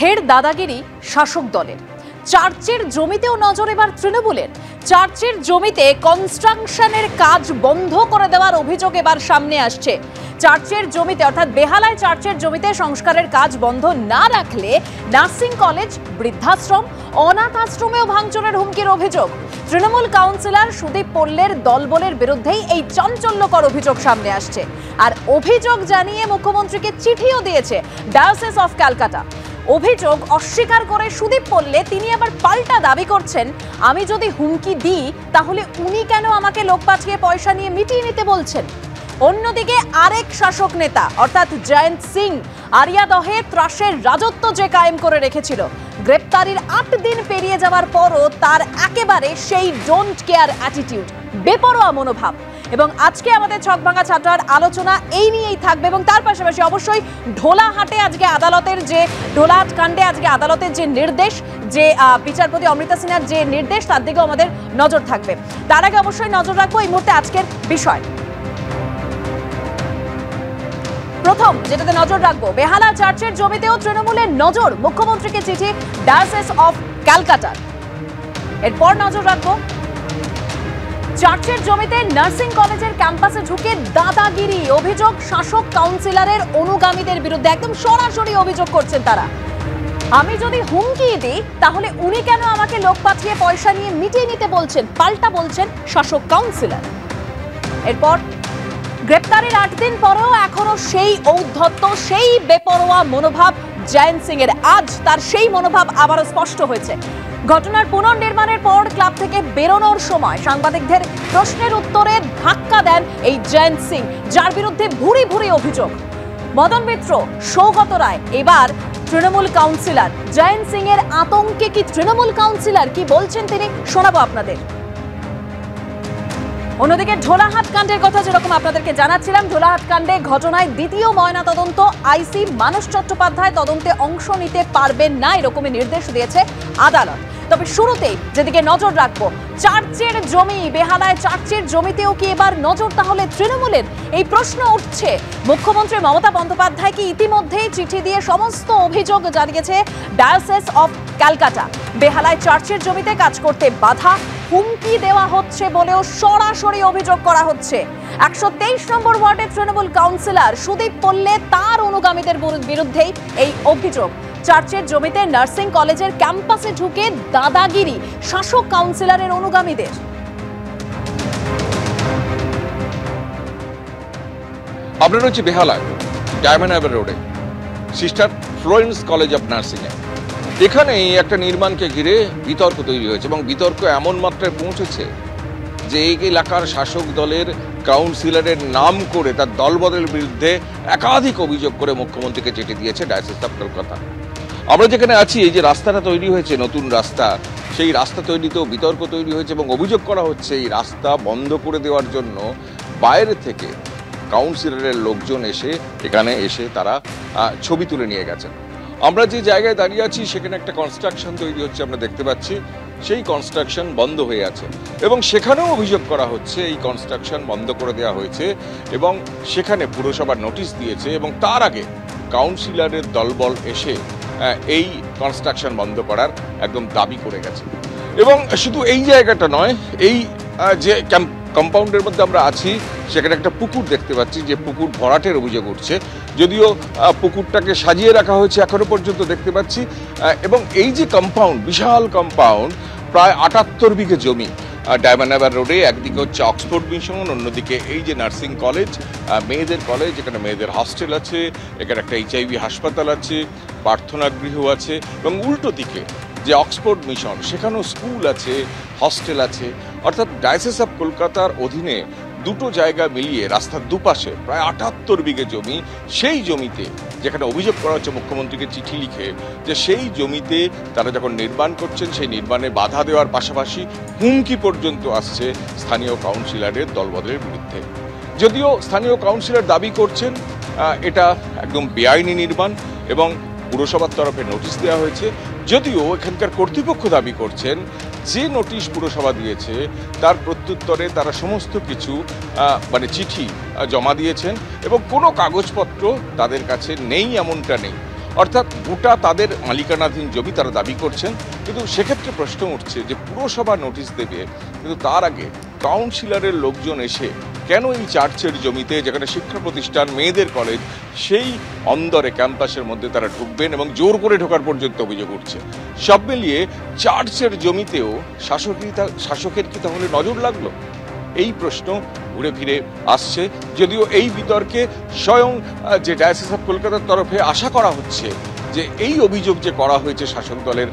ফের দাদাগিরি শাসক দলের। চার্চের জমিতেও নজর এবার তৃণমূলের। চার্চের জমিতে কনস্ট্রাকশনের কাজ বন্ধ করে দেওয়ার অভিযোগ এবার সামনে আসছে। চার্চের জমিতে অর্থাৎ বেহালায় চার্চের জমিতে সংস্কারের কাজ বন্ধ না রাখলে নার্সিং কলেজ, বৃদ্ধাশ্রম, অনাথ আশ্রমেও ভাঙচুরের হুমকির অভিযোগ। তৃণমূল কাউন্সিলর সুদীপ পল্লের দলবলের বিরুদ্ধেই এই চাঞ্চল্যকর অভিযোগ সামনে আসছে। আর অভিযোগ জানিয়ে মুখ্যমন্ত্রীকে চিঠিও দিয়েছে ডায়োসিস অফ ক্যালকাটা। অভিযোগ অস্বীকার করে সুদীপ পল্লে তিনি আবার পাল্টা দাবি করছেন, আমি যদি হুমকি দিই তাহলে উনি কেন আমাকে লোক পাঠিয়ে পয়সা নিয়ে মিটিয়ে নিতে বলছেন। অন্যদিকে আরেক শাসক নেতা অর্থাৎ জয়ন্ত সিং আরিয়াদহে ত্রাসের রাজত্ব যে কায়েম করে রেখেছিল, গ্রেপ্তারির 8 দিন পেরিয়ে যাওয়ার পরও তার একেবারে সেই ডোন্ট কেয়ার অ্যাটিটিউড, বেপরোয়া মনোভাব। এবং আজকে আমাদের ছকভাঙা ছাত্রার আলোচনা এই নিয়েই থাকবে। এবং তার পাশাপাশি অবশ্যই ঢোলাহাটে আজকে আদালতের যে ঢোলাহাট কাণ্ডে আজকে আদালতের যে নির্দেশ, যে বিচারপতি অমৃতা সিনহার যে নির্দেশ, তার দিকেও আমাদের নজর থাকবে। তার আগে অবশ্যই নজর রাখবো এই মুহূর্তে আজকের বিষয়। প্রথম যেটাতে নজর রাখবো, বেহালা চার্চের জমিতেও তৃণমূলের নজর, মুখ্যমন্ত্রীকে চিঠি ডায়োসিস অফ ক্যালকাটার। এরপর নজর রাখবো চার্চের জমিতে নার্সিং কলেজের ক্যাম্পাসে ঢুকে দাদাগিরি, অভিযোগ শাসক কাউন্সিলরের অনুগামীদের বিরুদ্ধে। একদম সরাসরি অভিযোগ করছেন তারা, আমি যদি হুমকি দিই তাহলে উনি কেন আমাকে লোক পাঠিয়ে পয়সা নিয়ে মিটিয়ে নিতে বলছেন, পাল্টা বলছেন শাসক কাউন্সিলর। এরপর গ্রেপ্তারের 8 দিন পরেও এখনো সেই ঔদ্ধত্য, সেই বেপরোয়া মনোভাব জয়ন্ত সিং এর। আজ তার সেই মনোভাব আবারও স্পষ্ট হয়েছে। ঘটনার পুনর্নির্মাণের পর ক্লাব থেকে বেরোনোর সময় সাংবাদিকদের প্রশ্নের উত্তরে ধাক্কা দেন এই জয়ন্ত সিং, যার বিরুদ্ধে ভুরি ভুরি অভিযোগ। মদন মিত্র, সৌগত রায়, এবার তৃণমূল কাউন্সিলর। জয়ন্ত সিং এর আতঙ্কে কি তৃণমূল কাউন্সিলর, কি বলছেন তিনি শোনাবো আপনাদের। অন্যদিকে ঢোলাহাট কাণ্ডের কথা যেরকম আপনাদেরকে জানাচ্ছিলাম, ঢোলাহাট কাণ্ডে ঘটনায় দ্বিতীয় ময়না তদন্ত, আইসি মানস চট্টোপাধ্যায় তদন্তে অংশ নিতে পারবেন না, এরকমই নির্দেশ দিয়েছে আদালত। তবে শুরুতেই যেদিকে নজর রাখবো, চার্চের জমি, বেহালায় চার্চের জমিতেও কি এবার নজর তাহলে তৃণমূলের? এই প্রশ্ন উঠছে। মুখ্যমন্ত্রী মমতা বন্দ্যোপাধ্যায়কে ইতিমধ্যেই চিঠি দিয়ে সমস্ত অভিযোগ জানিয়েছে ডায়োসিস অফ ক্যালকাটা। বেহালায় চার্চের জমিতে কাজ করতে বাধা, হুমকি দেওয়া হচ্ছে বলেও সরাসরি অভিযোগ করা হচ্ছে। 123 নম্বর ওয়ার্ডের তৃণমূল কাউন্সিলর সুদীপ পল্লে তার অনুগামীদের বিরুদ্ধেই এই অভিযোগ। চার্চের জমিতে নার্সিং কলেজের ক্যাম্পাসে ঢুকে দাদাগিরি শাসক কাউন্সিলরের অনুগামীদের। আপনার হচ্ছে বেহালায় ডায়মন্ড হারবার রোডে Sister Florence College of Nursing এ এখানেই একটা নির্মাণকে ঘিরে বিতর্ক তৈরি হয়েছে এবং বিতর্ক এমন মাত্রায় পৌঁছেছে যে এই এলাকার শাসক দলের কাউন্সিলরের নাম করে তার দলবদলের বিরুদ্ধে একাধিক অভিযোগ করে মুখ্যমন্ত্রীকে চিঠি দিয়েছে ডায়োসিস অফ ক্যালকাটা। আমরা যেখানে আছি, এই যে রাস্তাটা তৈরি হয়েছে, নতুন রাস্তা, সেই রাস্তা তৈরিতেও বিতর্ক তৈরি হয়েছে এবং অভিযোগ করা হচ্ছে এই রাস্তা বন্ধ করে দেওয়ার জন্য বাইরে থেকে কাউন্সিলরের লোকজন এখানে এসে তারা ছবি তুলে নিয়ে গেছেন। আমরা যে জায়গায় দাঁড়িয়ে আছি সেখানে একটা কনস্ট্রাকশন তৈরি হচ্ছে, আমরা দেখতে পাচ্ছি সেই কনস্ট্রাকশন বন্ধ হয়ে আছে এবং সেখানেও অভিযোগ করা হচ্ছে এই কনস্ট্রাকশন বন্ধ করে দেওয়া হয়েছে এবং সেখানে পুরসভার নোটিশ দিয়েছে এবং তার আগে কাউন্সিলরের দলবল এসে এই কনস্ট্রাকশন বন্ধ করার একদম দাবি করে গেছে। এবং শুধু এই জায়গাটা নয়, এই যে কম্পাউন্ডের মধ্যে আমরা আছি সেখানে একটা পুকুর দেখতে পাচ্ছি, যে পুকুর ভরাটের অভিযোগ উঠছে, যদিও পুকুরটাকে সাজিয়ে রাখা হয়েছে এখনো পর্যন্ত দেখতে পাচ্ছি। এবং এই যে কম্পাউন্ড, বিশাল কম্পাউন্ড, প্রায় 78 বিঘে জমি ডায়মন্ড হারবার রোডে, একদিকে হচ্ছে অক্সফোর্ড মিশন, অন্যদিকে এই যে নার্সিং কলেজ, মেয়েদের কলেজ, এখানে মেয়েদের হস্টেল আছে, এখানে একটা HIV হাসপাতাল আছে, প্রার্থনা গৃহ আছে এবং উল্টো দিকে যে অক্সফোর্ড মিশন সেখানেও স্কুল আছে, হস্টেল আছে। অর্থাৎ ডায়োসিস অফ কলকাতার অধীনে দুটো জায়গা মিলিয়ে রাস্তার দুপাশে প্রায় 78 বিঘে জমি। সেই জমিতে যেখানে অভিযোগ করা হচ্ছে মুখ্যমন্ত্রীকে চিঠি লিখে যে সেই জমিতে তারা যখন নির্মাণ করছেন সেই নির্মাণে বাধা দেওয়ার পাশাপাশি হুমকি পর্যন্ত আসছে স্থানীয় কাউন্সিলরের দলবদলের বিরুদ্ধে। যদিও স্থানীয় কাউন্সিলর দাবি করছেন এটা একদম বেআইনি নির্মাণ এবং পুরসভার তরফে নোটিশ দেওয়া হয়েছে, যদিও এখানকার কর্তৃপক্ষ দাবি করছেন যে নোটিশ পুরসভা দিয়েছে তার প্রত্যুত্তরে তারা সমস্ত কিছু চিঠি জমা দিয়েছেন এবং কোনো কাগজপত্র তাদের কাছে নেই এমনটা নেই। অর্থাৎ গোটা তাদের মালিকানাধীন জমি তারা দাবি করছেন। কিন্তু সেক্ষেত্রে প্রশ্ন উঠছে যে পুরসভা নোটিশ দেবে, কিন্তু তার আগে কাউন্সিলরের লোকজন এসে কেন এই চার্চের জমিতে, যেখানে শিক্ষা প্রতিষ্ঠান, মেয়েদের কলেজ, সেই অন্দরে ক্যাম্পাসের মধ্যে তারা ঢুকবেন এবং জোর করে ঢোকার পর্যন্ত অভিযোগ উঠছে। সব মিলিয়ে চার্চের জমিতেও শাসকের কি তাহলে নজর লাগলো? এই প্রশ্ন ঘুরে ফিরে আসছে। যদিও এই বিতর্কে স্বয়ং যে ডায়াসিস অফ কলকাতার তরফে আশা করা হচ্ছে যে এই অভিযোগ যে করা হয়েছে শাসক দলের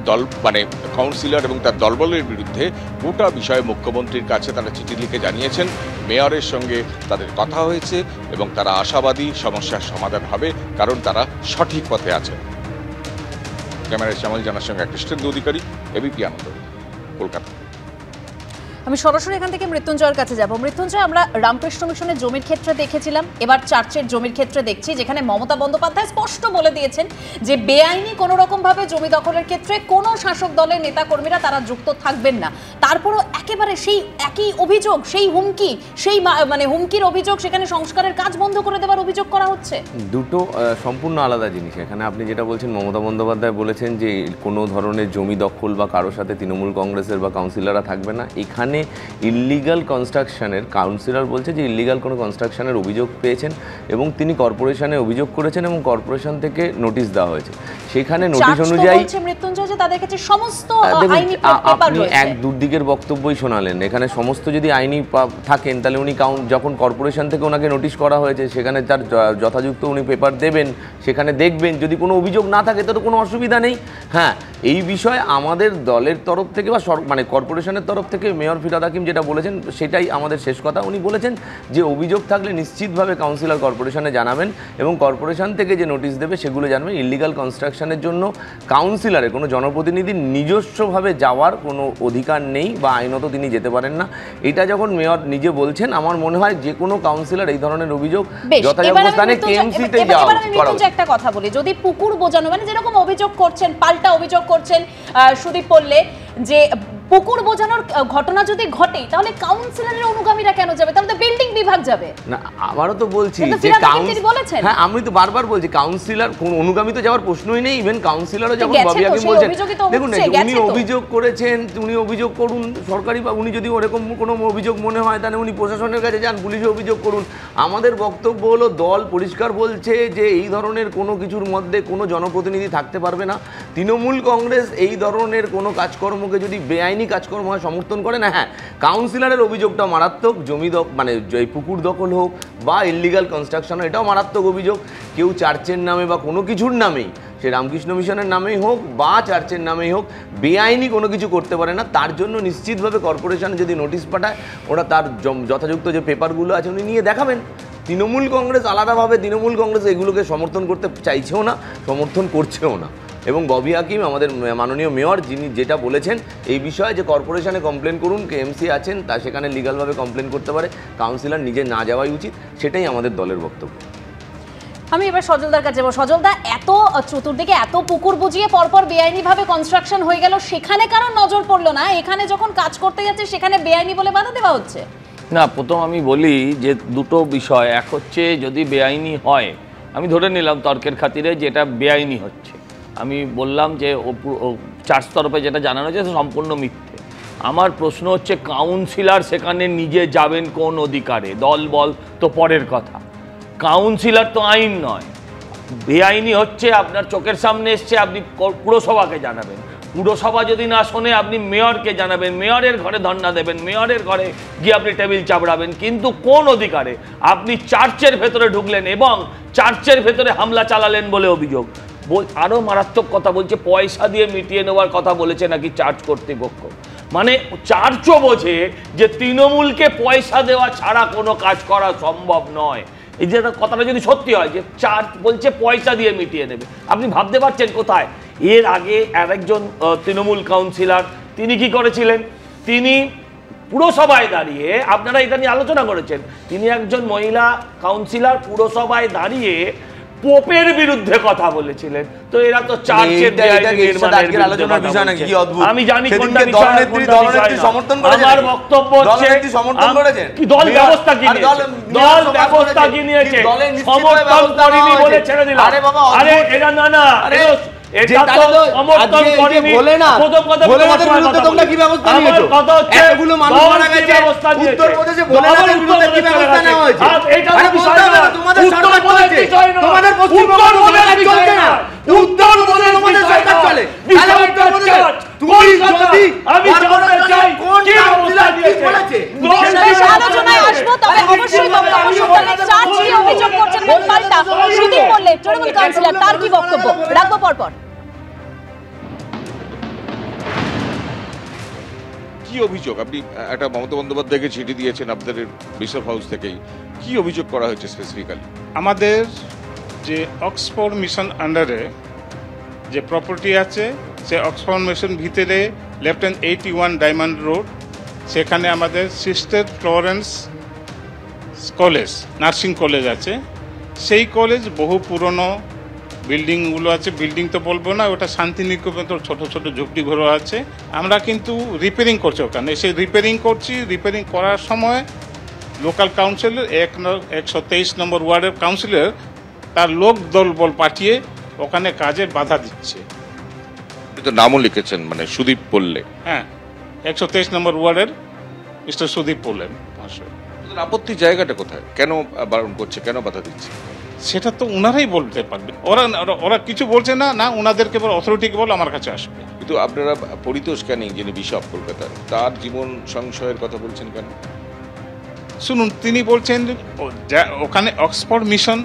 দল মানে কাউন্সিলর এবং তার দলবলের বিরুদ্ধে, গোটা বিষয়ে মুখ্যমন্ত্রীর কাছে তারা চিঠি লিখে জানিয়েছেন। মেয়রের সঙ্গে তাদের কথা হয়েছে এবং তারা আশাবাদী সমস্যার সমাধান হবে, কারণ তারা সঠিক পথে আছেন। ক্যামেরায় শ্যামল জানার সঙ্গে কৃষ্ণেন্দু অধিকারী, এবিপি আনন্দ, কলকাতা। আমি সরাসরি এখান থেকে মৃত্যুঞ্জয়ের কাছে যাব। মৃত্যুঞ্জয়, আমরা রামকৃষ্ণ মিশনের জমির ক্ষেত্রে দেখেছিলাম, এবার চার্চের জমির ক্ষেত্রে দেখছি, যেখানে মমতা বন্দ্যোপাধ্যায় স্পষ্ট বলে দিয়েছেন যে বেআইনি কোনো রকম ভাবে জমি দখলের ক্ষেত্রে কোনো শাসক দলের নেতাকর্মীরা তারা যুক্ত থাকবেন না। তারপরও একেবারে সেই একই অভিযোগ, সেই হুমকি, সেই মানে হুমকির অভিযোগ, সেখানে সংস্কারের কাজ বন্ধ করে দেওয়ার অভিযোগ করা হচ্ছে। দুটো সম্পূর্ণ আলাদা জিনিস। এখানে আপনি যেটা বলছেন, মমতা বন্দ্যোপাধ্যায় বলেছেন যে কোনো ধরনের জমি দখল বা কারোর সাথে তৃণমূল কংগ্রেসের বা কাউন্সিলররা থাকবে না। এখানে ইল্লিগাল কনস্ট্রাকশনের কাউন্সিলর বলছে যে ইল্লিগাল কোনো কনস্ট্রাকশনের অভিযোগ পেয়েছেন এবং তিনি কর্পোরেশনে অভিযোগ করেছেন এবং কর্পোরেশন থেকে নোটিশ দেওয়া হয়েছে। সেখানে নোটিশ অনুযায়ী মৃত্যুঞ্জয় যে তাদের কাছে সমস্ত আইনি পেপার রয়েছে। এক দুদিকের বক্তব্যই শোনালেন। এখানে সমস্ত যদি আইনি থাকেন তাহলে উনি যখন কর্পোরেশন থেকে ওনাকে নোটিশ করা হয়েছে সেখানে তার যথাযুক্ত উনি পেপার দেবেন, সেখানে দেখবেন। যদি কোনো অভিযোগ না থাকে তো কোনো অসুবিধা নেই। হ্যাঁ, এই বিষয়ে আমাদের দলের তরফ থেকে বা মানে কর্পোরেশনের তরফ থেকে মেয়র ফিরহাদ হাকিম যেটা বলেছেন সেটাই আমাদের শেষ কথা। উনি বলেছেন যে অভিযোগ থাকলে নিশ্চিতভাবে কাউন্সিলর কর্পোরেশনে জানাবেন এবং কর্পোরেশন থেকে যে নোটিশ দেবে সেগুলো জানবেন। ইল্লিগাল কনস্ট্রাকশনের জন্য কাউন্সিলরের কোনো জনপ্রতিনিধির নিজস্বভাবে যাওয়ার কোনো অধিকার নেই বা আইনত তিনি যেতে পারেন না। এটা যখন মেয়র নিজে বলছেন, আমার মনে হয় যে কোনো কাউন্সিলর এই ধরনের অভিযোগ যথাযোগ্য স্থানে কেএমসিতে যাওয়া উচিত। একটা কথা বলি, যদি পুকুর বোঝানো মানে যেরকম অভিযোগ করছেন, পাল্টা অভিযোগ করছেন সুদীপ পল্লে, যে পুকুর বোঝানোর ঘটনা যদি ঘটে তাহলে কাউন্সিলরের অনুগামীরা কেন যাবে? তাহলে তো বিল্ডিং বিভাগ যাবে না। আমারও তো বলছি যে হ্যাঁ, আমি তো বারবার বলছি কাউন্সিলর কোন অনুগামী তো যাওয়ার প্রশ্নই নেই। ইভেন কাউন্সিলরও যখন ববি হাকিম বলছেন, দেখুন উনি অভিযোগ করেছেন, উনি অভিযোগ করুন সরকারি, বা উনি যদি ওরকম কোনো অভিযোগ মনে হয় তাহলে উনি প্রশাসনের কাছে যান, পুলিশে অভিযোগ করুন। আমাদের বক্তব্য হলো দল পরিষ্কার বলছে যে এই ধরনের কোনো কিছুর মধ্যে কোনো জনপ্রতিনিধি থাকতে পারবে না। তৃণমূল কংগ্রেস এই ধরনের কোনো কাজকর্মকে যদি বেআইনি কাজকর্ম হয় সমর্থন করে না। হ্যাঁ, কাউন্সিলরের অভিযোগটা মারাত্মক। জমি মানে এই পুকুর দখল হোক বা ইল্লিগাল কনস্ট্রাকশন, এটাও মারাত্মক অভিযোগ। কেউ চার্চের নামে বা কোনো কিছুর নামেই, সে রামকৃষ্ণ মিশনের নামেই হোক বা চার্চের নামেই হোক, বেআইনি কোনো কিছু করতে পারে না। তার জন্য নিশ্চিতভাবে কর্পোরেশনে যদি নোটিশ পাঠায়, ওরা তার যথাযুক্ত যে পেপারগুলো আছে উনি নিয়ে দেখাবেন। তৃণমূল কংগ্রেস আলাদাভাবে, তৃণমূল কংগ্রেস এগুলোকে সমর্থন করতে চাইছেও না, সমর্থন করছেও না। এবং ববি হাকিম আমাদের মাননীয় মেয়র যিনি যেটা বলেছেন এই বিষয়ে, যে কর্পোরেশনে কমপ্লেন করুন, কেএমসি আছেন, তা সেখানে লিগালভাবে কমপ্লেন করতে পারে, কাউন্সিলর নিজে না যাওয়াই উচিত। সেটাই আমাদের দলের বক্তব্য। আমি এবার সজলদার কাছে যাবো। সজলদা, এত চতুর্দিকে এত পুকুর বুঝিয়ে পরপর বেআইনিভাবে কনস্ট্রাকশন হয়ে গেল, সেখানে কারণ নজর পড়লো না? এখানে যখন কাজ করতে যাচ্ছে সেখানে বেআইনি বলে বাধা দেওয়া হচ্ছে না। প্রথম আমি বলি যে দুটো বিষয়। এক হচ্ছে যদি বেআইনি হয়, আমি ধরে নিলাম তর্কের খাতিরে যেটা বেআইনি হচ্ছে, আমি বললাম যে চার্চ তরফে যেটা জানানো হয়েছে সম্পূর্ণ মিথ্যে। আমার প্রশ্ন হচ্ছে কাউন্সিলর সেখানে নিজে যাবেন কোন অধিকারে? দল বল তো পরের কথা, কাউন্সিলর তো আইন নয়। বেআইনি হচ্ছে আপনার চোখের সামনে এসছে, আপনি পুরসভাকে জানাবেন, পুরসভা যদি না শোনে আপনি মেয়রকে জানাবেন, মেয়রের ঘরে ধর্ণা দেবেন, মেয়রের ঘরে গিয়ে আপনি টেবিল চাপড়াবেন। কিন্তু কোন অধিকারে আপনি চার্চের ভেতরে ঢুকলেন এবং চার্চের ভেতরে হামলা চালালেন বলে অভিযোগ। আরও মারাত্মক কথা বলছে, পয়সা দিয়ে মিটিয়ে নেওয়ার কথা বলেছে নাকি চার্চ কর্তৃপক্ষ। মানে চার্চও বোঝে যে তৃণমূলকে পয়সা দেওয়া ছাড়া কোনো কাজ করা সম্ভব নয়। এই যে কথাটা যদি সত্যি হয় যে চার্চ বলছে পয়সা দিয়ে মিটিয়ে নেবে, আপনি ভাবতে পারছেন কোথায়? এর আগে আরেকজন তৃণমূল কাউন্সিলর তিনি কি করেছিলেন, তিনি পুরসভায় দাঁড়িয়ে, আপনারা এটা নিয়ে আলোচনা করেছেন, তিনি একজন মহিলা কাউন্সিলর পুরসভায় দাঁড়িয়ে পোপের বিরুদ্ধে কথা বলেছিলেন। তো এরা তো চার্চের আলোচনার বিষয় নাকি? কি অদ্ভুত! আমি জানি কোনটা দলনেত্রী সমর্থন করেছেন। আমার বক্তব্য হচ্ছে কি দল ব্যবস্থা কি নিয়েছে, দল ব্যবস্থা কি নিয়েছে, সমর্থন করিনি বলে ছেড়ে দিলাম। আরে এরা না এটা তো সমর্থন করিনি বলে না, ভোলেনাথের বিরুদ্ধে তোমরা কি ব্যবস্থা নিয়েছো? এতগুলো মানুষ মারা গেছে উত্তরপ্রদেশে, ভোলেনাথের বিরুদ্ধে কি ব্যবস্থা নেওয়া হয়েছে? আরে বলতে হবে না, তোমাদের সরকার চলছে, তোমাদের পশ্চিমবঙ্গের সরকার চলছে না, উত্তরপ্রদেশে তোমাদের সরকার চলে। তাহলে উত্তরপ্রদেশে তুমি যদি আমি জানতে চাই কোন কাউন্সিলর কি বলেছে, শেষ আলোচনায় আসবো, তবে অবশ্যই বক্তব্য শুনতে চার্চ কি অভিযোগ করছেন পাল্টা সুদীপ বললে তৃণমূল কাউন্সিলর, তার কি বক্তব্য রাখবো পরপর। কি অভিযোগ? আপনি একটা মমতা বন্দ্যোপাধ্যায়কে চিঠি দিয়েছেন আপনাদের বিশপ হাউস থেকেই, কি অভিযোগ করা হয়েছে স্পেসিফিক্যালি? আমাদের যে অক্সফোর্ড মিশন আন্ডারে যে প্রপার্টি আছে, সে অক্সফোর্ড মিশন ভিতরে লেফটেন্ট 81 ডায়মন্ড রোড, সেখানে আমাদের sister Florence college, nursing college আছে। সেই কলেজ বহু পুরনো বিল্ডিংগুলো আছে, বিল্ডিং তো বলবো না, ওটা শান্তিনিকেতন ছোট ছোট ঝুপড়ি ঘর আছে। আমরা কিন্তু রিপেয়ারিং করছি ওখানে, এসে রিপেয়ারিং করছি। রিপেয়ারিং করার সময় লোকাল কাউন্সিলর 123 নম্বর ওয়ার্ডের কাউন্সিলর তার লোক দলবল পাঠিয়ে ওখানে কাজে বাধা দিচ্ছে। তো নামও লিখেছেন, মানে সুদীপ বললে। হ্যাঁ, 123 নম্বর ওয়ার্ডের মিস্টার সুদীপ বললেন। আপত্তি জায়গাটা কোথায়? কেন বারণ করছে, কেন বাধা দিচ্ছে? সেটা তো ওনারাই বলতে পারবেন। ওরা কিছু বলছে না, না ওনাদেরকে বল, অথরিটিকে বল আমার কাছে আসবে। কিন্তু আপনারা পরিতোষ ক্যানিং, যিনি বিশপ কলকাতার, তার জীবন সংশয়ের কথা বলছেন কেন? শুনুন, তিনি বলছেন ওখানে অক্সফোর্ড মিশন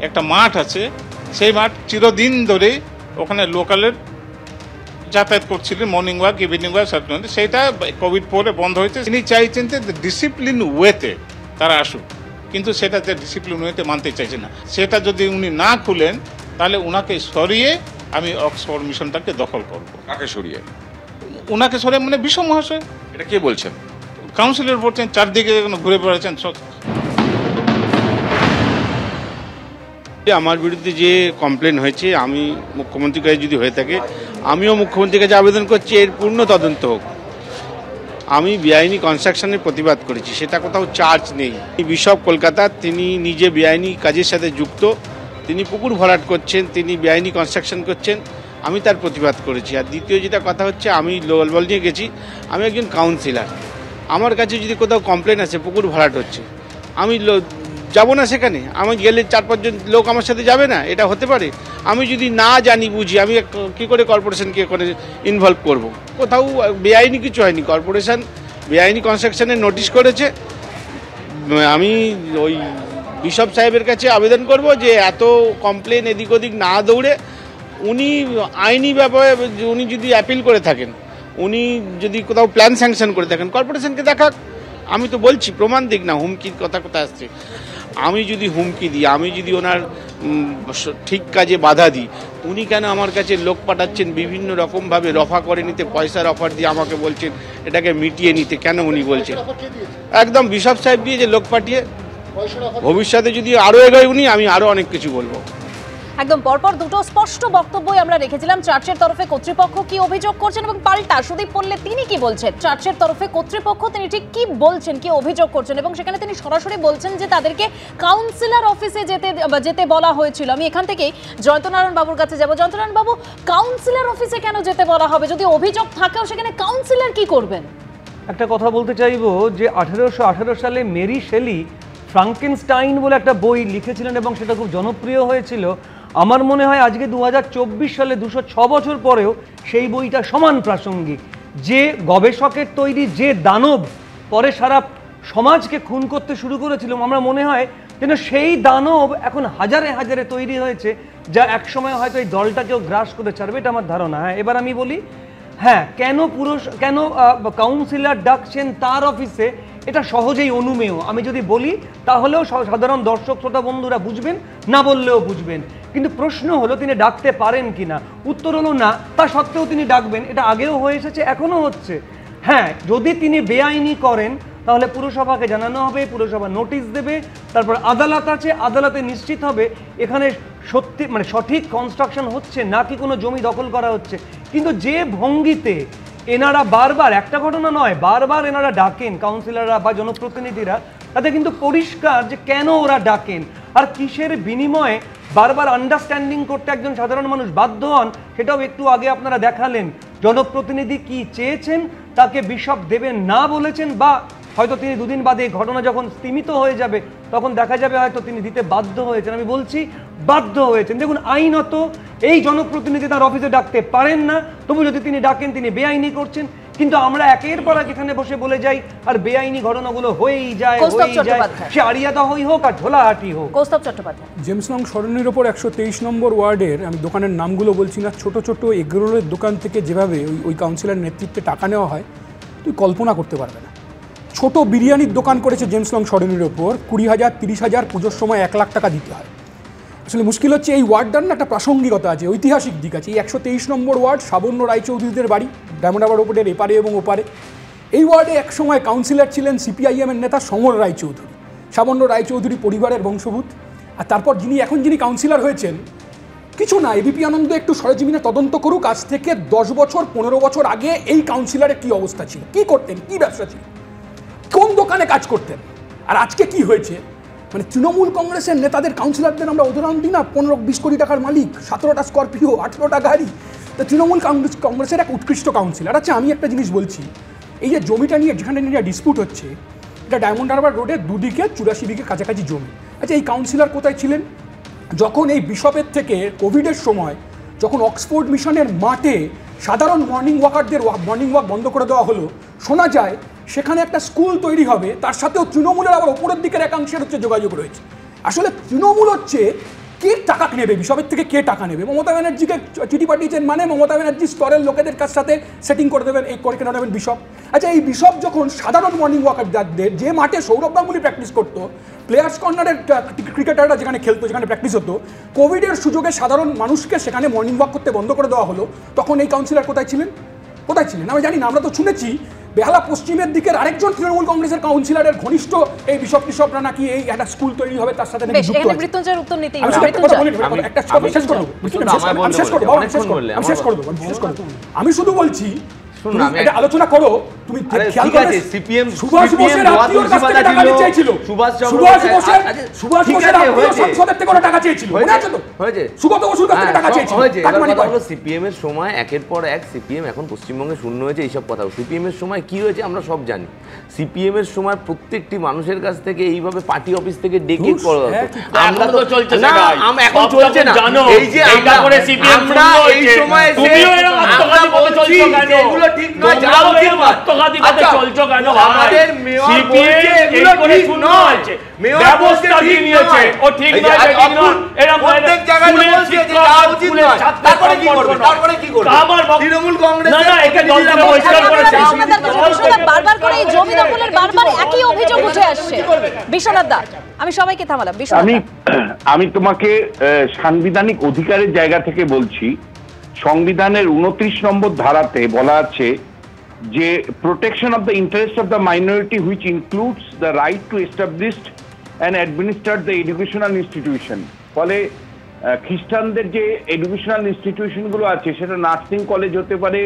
একটা মাঠ আছে, সেই মাঠ চিরদিন ধরে ওখানে লোকালের যাতায়াত করছিলেন, মর্নিং ওয়াক, ইভিনিং ওয়াক, সেইটা কোভিড পরে বন্ধ হয়েছে। তিনি চাইছেন যে ডিসিপ্লিন ওয়েতে তারা আসুক, কিন্তু সেটা যে ডিসিপ্লিন ওয়েতে মানতে চাইছে না। সেটা যদি উনি না খুলেন তাহলে উনাকে সরিয়ে আমি অক্সফোর্ড মিশনটাকে দখল করব। কাকে সরিয়ে? উনাকে সরিয়ে মানে বিশপ মহাশয়। এটা কে বলছেন? কাউন্সিলর বলছেন, চারদিকে ঘুরে বেড়াচ্ছেন। আমার বিরুদ্ধে যে কমপ্লেন হয়েছে, আমি মুখ্যমন্ত্রীর কাছে যদি হয়ে থাকে, আমিও মুখ্যমন্ত্রীর কাছে আবেদন করছি এর পূর্ণ তদন্ত হোক। আমি বেআইনি কনস্ট্রাকশনের প্রতিবাদ করেছি, সেটা কোথাও চার্জ নেই। বিশপ কলকাতা, তিনি নিজে বেআইনি কাজের সাথে যুক্ত, তিনি পুকুর ভরাট করছেন, তিনি বেআইনি কনস্ট্রাকশন করছেন, আমি তার প্রতিবাদ করেছি। আর দ্বিতীয় যেটা কথা হচ্ছে, আমি লোকবল নিয়ে গেছি, আমি একজন কাউন্সিলর, আমার কাছে যদি কোথাও কমপ্লেন আছে পুকুর ভরাট হচ্ছে, আমি যাব না সেখানে? আমি গেলে 4-5 জন লোক আমার সাথে যাবে না? এটা হতে পারে? আমি যদি না জানি বুঝি, আমি কী করে কর্পোরেশনকে করে ইনভলভ করব? কোথাও বেআইনি কিছু হয়নি, কর্পোরেশন বেআইনি কনস্ট্রাকশনের নোটিশ করেছে। আমি ওই বিশপ সাহেবের কাছে আবেদন করব যে এত কমপ্লেন এদিক ওদিক না দৌড়ে উনি আইনি ব্যাপারে উনি যদি অ্যাপিল করে থাকেন, উনি যদি কোথাও প্ল্যান স্যাংশন করে থাকেন, কর্পোরেশনকে দেখাক। আমি তো বলছি প্রমাণ দিক না, হুমকির কথা কোথায় আসছে। আমি যদি হুমকি দিই, আমি যদি ওনার ঠিক কাজে বাধা দিই, উনি কেন আমার কাছে লোক পাঠাচ্ছেন বিভিন্ন রকমভাবে রফা করে নিতে, পয়সার অফার দিয়ে আমাকে বলছেন এটাকে মিটিয়ে নিতে? কেন উনি বলছেন? একদম বিশপ সাহেব দিয়ে যে লোক পাঠিয়ে, ভবিষ্যতে যদি আরও এগোয় উনি, আমি আরও অনেক কিছু বলবো। একদম পরপর দুটো স্পষ্ট বক্তব্যই আমরা রেখেছিলাম। চার্চের তরফে কর্তৃপক্ষ কি অভিযোগ করছেন এবং পাল্টা সুদীপ বললে তিনি কি বলছেন। চার্চের তরফে কর্তৃপক্ষ তিনি ঠিক কি বলছেন, কি অভিযোগ করছেন, এবং সেখানে তিনি সরাসরি বলছেন যে তাদেরকে কাউন্সিলর অফিসে যেতে বলা হয়েছিল। আমি এখান থেকেই জয়ন্তনারায়ণ বাবুর কাছে যাব। জয়ন্তনারায়ণ বাবু, কাউন্সিলর অফিসে কেন যেতে বলা হবে? যদি অভিযোগ থাকেও সেখানে কাউন্সিলর কি করবেন? একটা কথা বলতে চাইবো যে 1818 সালে মেরি শেলি ফ্রাঙ্কেনস্টাইন বলে একটা বই লিখেছিলেন এবং সেটা খুব জনপ্রিয় হয়েছিল। আমার মনে হয় আজকে 2024 সালে 206 বছর পরেও সেই বইটা সমান প্রাসঙ্গিক। যে গবেষকের তৈরি যে দানব পরে সারা সমাজকে খুন করতে শুরু করেছিল, আমরা মনে হয় যেন সেই দানব এখন হাজারে হাজারে তৈরি হয়েছে, যা একসময় হয়তো এই দলটাকেও গ্রাস করে ছাড়বে, এটা আমার ধারণা। হ্যাঁ, এবার আমি বলি, হ্যাঁ, কেন কাউন্সিলর ডাকছেন তার অফিসে, এটা সহজেই অনুমেয়। আমি যদি বলি তাহলেও সাধারণ দর্শক শ্রোতা বন্ধুরা বুঝবেন, না বললেও বুঝবেন। কিন্তু প্রশ্ন হলো তিনি ডাকতে পারেন কিনা। উত্তর হলো না, তা সত্ত্বেও তিনি ডাকবেন। এটা আগেও হয়ে এসেছে, এখনও হচ্ছে। হ্যাঁ, যদি তিনি বেআইনি করেন তাহলে পুরসভাকে জানানো হবে, পুরসভা নোটিশ দেবে, তারপর আদালত আছে, আদালতে নিশ্চিত হবে এখানে সত্যি মানে সঠিক কনস্ট্রাকশন হচ্ছে নাকি কোনো জমি দখল করা হচ্ছে। কিন্তু যে ভঙ্গিতে এনারা বারবার, একটা ঘটনা নয়, বারবার এনারা ডাকেন কাউন্সিলররা বা জনপ্রতিনিধিরা, তাতে কিন্তু পরিষ্কার যে কেন ওরা ডাকেন আর কিসের বিনিময়ে বারবার আন্ডারস্ট্যান্ডিং করতে একজন সাধারণ মানুষ বাধ্য হন। সেটাও একটু আগে আপনারা দেখালেন, জনপ্রতিনিধি কি চেয়েছেন তাকে বিশপ দেবেন না বলেছেন, বা হয়তো তিনি দুদিন বাদে ঘটনা যখন স্তীমিত হয়ে যাবে তখন দেখা যাবে হয়তো তিনি দিতে বাধ্য হয়েছেন। আমি বলছি বাধ্য হয়েছেন। দেখুন, আইনত এই জনপ্রতিনিধি তার অফিসে ডাকতে পারেন না, তবু যদি তিনি ডাকেন তিনি বেআইনি করছেন। কিন্তু আমরা একের পর এক এখানে বসে বলে যাই আর বেআইনি ঘটনাগুলো হয়েই যায়। সে আড়িয়াদহই হোক আর ঝোলাহাটি হোক। কৌস্তব চট্টোপাধ্যায়, জেমস লং সরণির ওপর 123 নম্বর ওয়ার্ডের, আমি দোকানের নামগুলো বলছি না, ছোট ছোট এগরোলের দোকান থেকে যেভাবে ওই কাউন্সিলর নেতৃত্বে টাকা নেওয়া হয় তুই কল্পনা করতে পারবে না। ছোট বিরিয়ানির দোকান করেছে জেমস লং সরণির ওপর, 20,000 30,000, পুজোর সময় 1 লাখ টাকা দিতে হয়। আসলে মুশকিল হচ্ছে এই ওয়ার্ডটার না একটা প্রাসঙ্গিকতা আছে, ঐতিহাসিক দিক আছে। এই 123 নম্বর ওয়ার্ড সাবর্ণ রায়চৌধুরীদের বাড়ি, ডায়মন্ড হারবার রোডের এপারে এবং ওপারে। এই ওয়ার্ডে এক সময় কাউন্সিলর ছিলেন সিপিআইএমের নেতা সমর রায়চৌধুরী, সাবর্ণ রায়চৌধুরী পরিবারের বংশভূত। আর তারপর যিনি কাউন্সিলর হয়েছেন, কিছু না, এবিপি আনন্দ একটু সরেজমিনে তদন্ত করুক, আজ থেকে 10 বছর 15 বছর আগে এই কাউন্সিলরের কী অবস্থা ছিল, কী করতেন, কী ব্যবসা ছিল, কোন দোকানে কাজ করতেন, আর আজকে কি হয়েছে। মানে তৃণমূল কংগ্রেসের নেতাদের কাউন্সিলরদের আমরা উদাহরণ দিই না, 15-20 কোটি টাকার মালিক, 17টা স্করপিও, 18টা গাড়ি। তো তৃণমূল কংগ্রেসের এক উৎকৃষ্ট কাউন্সিলর। আচ্ছা, আমি একটা জিনিস বলছি, এই যে জমিটা নিয়ে যেখানে নিয়ে ডিসপিউট হচ্ছে, এটা ডায়মন্ড হারবার রোডের দুদিকে 84 বিঘে কাছাকাছি জমি। আচ্ছা, এই কাউন্সিলর কোথায় ছিলেন যখন এই বিশপের থেকে কোভিডের সময় যখন অক্সফোর্ড মিশনের মাঠে সাধারণ মর্নিং ওয়াকারদের মর্নিং ওয়াক বন্ধ করে দেওয়া হলো? শোনা যায় সেখানে একটা স্কুল তৈরি হবে, তার সাথেও তৃণমূলের আবার ওপরের দিকের একাংশের হচ্ছে যোগাযোগ রয়েছে। আসলে তৃণমূল হচ্ছে কে টাকা নেবে, বিশপের থেকে কে টাকা নেবে? মমতা ব্যানার্জিকে চিঠি পাঠিয়েছেন, মানে মমতা ব্যানার্জি স্তরের লোকেদের কাছ সাথে সেটিং করে দেবেন, এই করে কেন নেবেন বিশপ? আচ্ছা, এই বিশপ যখন সাধারণ মর্নিং ওয়াকারদের, যে মাঠে সৌরভ গাঙ্গুলি প্র্যাকটিস করতো, প্লেয়ার্স কর্নারের ক্রিকেটাররা যেখানে খেলতো, যেখানে প্র্যাকটিস হতো, কোভিডের সুযোগে সাধারণ মানুষকে সেখানে মর্নিং ওয়াক করতে বন্ধ করে দেওয়া হলো, তখন এই কাউন্সিলর কোথায় ছিলেন? আমি জানি না, আমরা তো শুনেছি বেহালা পশ্চিমের দিকের আরেকজন তৃণমূল কংগ্রেসের কাউন্সিলরের ঘনিষ্ঠ এই বিশপরা নাকি এই একটা স্কুল তৈরি হবে তার সাথে নাকি যুক্ত আছে। মৃত্যুঞ্জয়ের উত্তর নিতেই আমি শুধু বলছি এটা আলোচনা করো, তুমি খেয়াল করো সুভাষ বোসের আত্মীয়র কাছ থেকে টাকা চাইছিল, সুভাষ বোসের আত্মীয় সংসদের থেকে টাকা চেয়েছিল, মনে আছে তো? হয়েছে, সুগত বসুর কাছ থেকে টাকা চেয়েছিল। সিপিএম এর সময় একের পর এক সিপিএম এখন পশ্চিমবঙ্গে শূন্য হয়েছে, এইসব কথা। সিপিএম এর সময় কি হয়েছে আমরা সব জানি। সিপিএম এর সময় প্রত্যেকটি মানুষের কাছ থেকে এইভাবে পার্টি অফিস থেকে ডেকে আমরা তো চলছে না, এখন চলছে না, এই যে আমরা এই সময় আমরা বলছি এগুলো ঠিক নয়, যাও আত্মঘাতী পথে চলছো কেন ভাই? আমাদের মেয়র বলছে এগুলো ঠিক নয়, মেয়র ব্যবস্থা নিয়েছে ও ঠিক নয়, ঠিক নয়, এরা প্রত্যেক জায়গায় বলছে যে যাওয়া উচিত নয়। তারপরে কি করবে? আমার তৃণমূল কংগ্রেস না, একে দল থেকে বহিষ্কার করেছে। বারবার করে এই জমি দখলের বারবার একই অভিযোগ উঠে আসছে। বিশ্বনাথ দা, আমি সবাইকে থামালাম। আমি তোমাকে সাংবিধানিক অধিকারের জায়গা থেকে বলছি, সংবিধানের 29 নম্বর ধারাতে বলা আছে যে protection of the interest of the minority which includes the right two established and administer the educational institution. ফলে খ্রিস্টানদের যে এডুকেশনাল ইনস্টিটিউশনগুলো আছে, সেটা নার্সিং কলেজ হতে পারে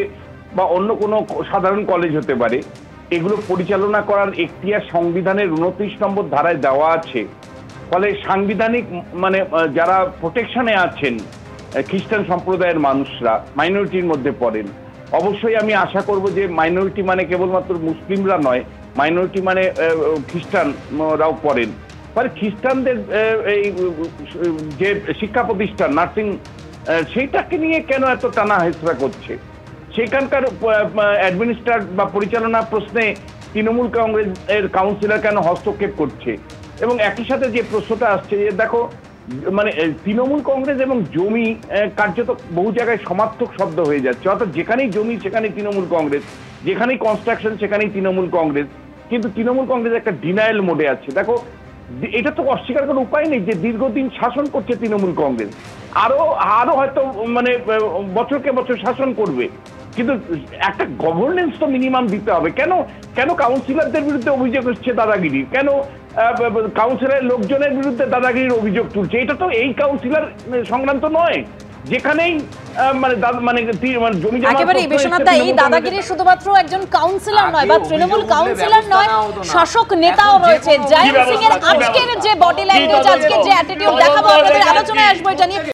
বা অন্য কোনো সাধারণ কলেজ হতে পারে, এগুলো পরিচালনা করার এখতিয়ার সংবিধানের 29 নম্বর ধারায় দেওয়া আছে। ফলে সাংবিধানিক মানে যারা প্রোটেকশনে আছেন খ্রিস্টান সম্প্রদায়ের মানুষরা মাইনরিটির মধ্যে পড়েন। অবশ্যই আমি আশা করব যে মাইনরিটি মানে কেবলমাত্র মুসলিমরা নয়, মাইনরিটি মানে খ্রিস্টানরাও পড়েন। ফলে খ্রিস্টানদের এই যে শিক্ষা প্রতিষ্ঠান নার্সিং, সেইটাকে নিয়ে কেন এত টানা হেঁচড়া করছে? সেখানকার অ্যাডমিনিস্ট্রেট বা পরিচালনা প্রশ্নে তৃণমূল কংগ্রেসের কাউন্সিলর কেন হস্তক্ষেপ করছে? এবং একই সাথে যে প্রশ্নটা আসছে যে দেখো, মানে তৃণমূল কংগ্রেস এবং জমি কার্যত বহু জায়গায় সমার্থক শব্দ হয়ে যাচ্ছে, অর্থাৎ যেখানেই জমি সেখানেই তৃণমূল কংগ্রেস, যেখানেই কনস্ট্রাকশন সেখানেই তৃণমূল কংগ্রেস। কিন্তু তৃণমূল কংগ্রেস একটা ডিনায়াল মোডে আছে। দেখো, এটা তো অস্বীকার করার উপায় নেই যে দীর্ঘদিন শাসন করছে তৃণমূল কংগ্রেস, আরো হয়তো মানে বছরকে বছর শাসন করবে, কিন্তু একটা গভর্নেন্স তো মিনিমাম দিতে হবে। কেন কাউন্সিলরদের বিরুদ্ধে অভিযোগ হচ্ছে দাদাগিরি? কেন কাউন্সিলরের লোকজনের বিরুদ্ধে দাদাগিরির অভিযোগ তুলছে। এটা তো এই কাউন্সিলর সংক্রান্ত নয়, যেখানেই জমি জমা একেবারে বিশ্বনাথ দা, এই দাদাগিরি শুধুমাত্র একজন কাউন্সিলর নয় বা তৃণমূল কাউন্সিলর নয়, শাসক নেতাও রয়েছে। জয়ন্ত সিং এর আজকের যে বডি ল্যাঙ্গুয়েজ, আজকের যে অ্যাটিটিউড দেখাবো আপনাদের আলোচনায় আসবো এটা নিয়ে।